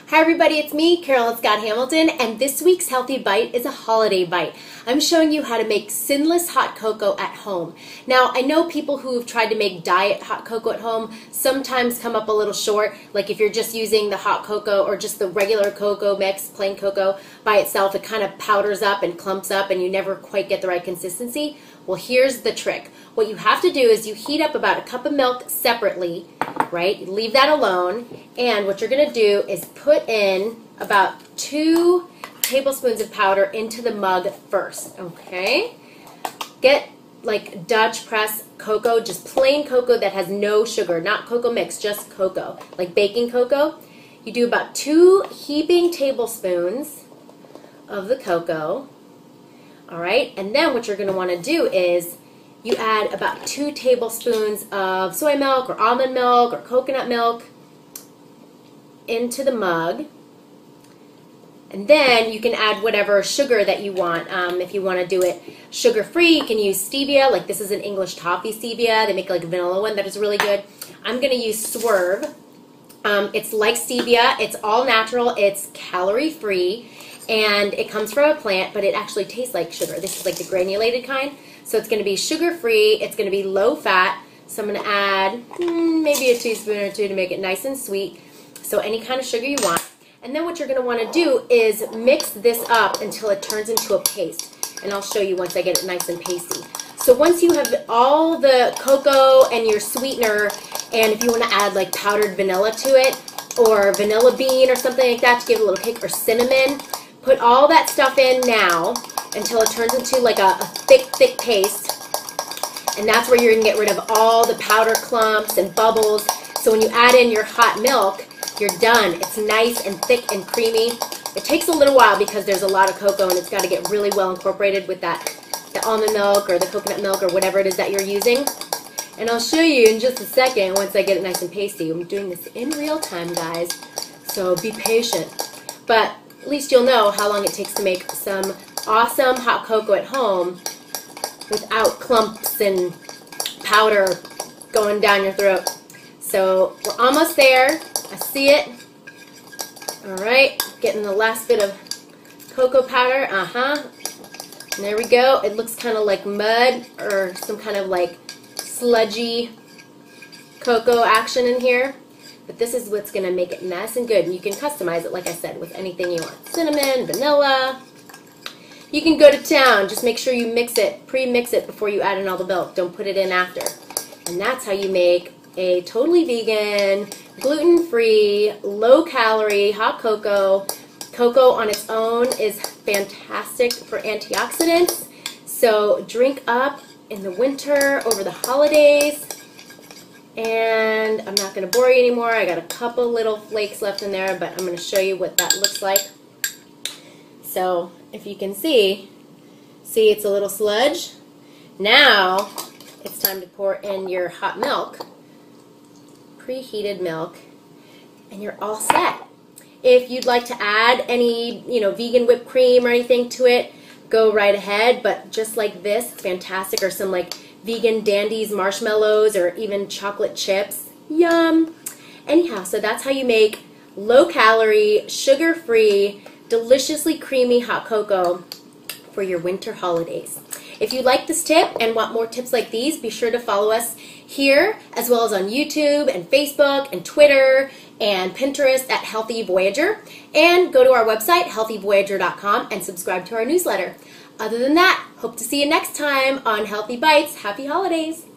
Hi everybody, it's me, Carolyn Scott Hamilton, and this week's Healthy Bite is a holiday bite. I'm showing you how to make sinless hot cocoa at home. Now, I know people who have tried to make diet hot cocoa at home sometimes come up a little short, like if you're just using the hot cocoa or just the regular cocoa mix, plain cocoa by itself, it kind of powders up and clumps up and you never quite get the right consistency. Well, here's the trick. What you have to do is you heat up about a cup of milk separately, right? You leave that alone, and what you're going to do is put in about 2 tablespoons of powder into the mug first, okay? Get like Dutch press cocoa, just plain cocoa that has no sugar, not cocoa mix, just cocoa, like baking cocoa. You do about 2 heaping tablespoons of the cocoa, all right? And then what you're going to want to do is you add about 2 tablespoons of soy milk or almond milk or coconut milk into the mug. And then you can add whatever sugar that you want. If you want to do it sugar-free, you can use stevia. Like this is an English toffee stevia. They make like a vanilla one that is really good. I'm going to use Swerve. It's like stevia. It's all natural. It's calorie-free. And it comes from a plant, but it actually tastes like sugar. This is like the granulated kind. So it's going to be sugar-free. It's going to be low-fat. So I'm going to add maybe a teaspoon or 2 to make it nice and sweet. So any kind of sugar you want. And then what you're going to want to do is mix this up until it turns into a paste. And I'll show you once I get it nice and pasty. So once you have all the cocoa and your sweetener, and if you want to add like powdered vanilla to it, or vanilla bean or something like that to give it a little kick, or cinnamon, put all that stuff in now until it turns into like a thick paste. And that's where you're going to get rid of all the powder clumps and bubbles. So when you add in your hot milk, you're done. It's nice and thick and creamy. It takes a little while because there's a lot of cocoa and it's got to get really well incorporated with the almond milk or the coconut milk or whatever it is that you're using. And I'll show you in just a second once I get it nice and pasty. I'm doing this in real time, guys, so be patient. But at least you'll know how long it takes to make some awesome hot cocoa at home without clumps and powder going down your throat. So we're almost there. I see it. All right, getting the last bit of cocoa powder. And there we go. It looks kind of like mud or some kind of like sludgy cocoa action in here. But this is what's going to make it nice and good. And you can customize it, like I said, with anything you want. Cinnamon, vanilla. You can go to town. Just make sure you mix it, pre-mix it before you add in all the milk. Don't put it in after. And that's how you make a totally vegan, gluten-free, low-calorie hot cocoa. Cocoa on its own is fantastic for antioxidants. So drink up in the winter, over the holidays. And I'm not going to bore you anymore. I got a couple little flakes left in there, but I'm going to show you what that looks like. So if you can see it's a little sludge. Now it's time to pour in your hot milk, preheated milk, and you're all set. If you'd like to add any, vegan whipped cream or anything to it, go right ahead, but just like this, fantastic, or some like vegan Dandies marshmallows or even chocolate chips. Yum! Anyhow, so that's how you make low-calorie, sugar-free, deliciously creamy hot cocoa for your winter holidays. If you like this tip and want more tips like these, be sure to follow us here as well as on YouTube and Facebook and Twitter and Pinterest at Healthy Voyager. And go to our website, healthyvoyager.com, and subscribe to our newsletter. Other than that, hope to see you next time on Healthy Bites. Happy holidays!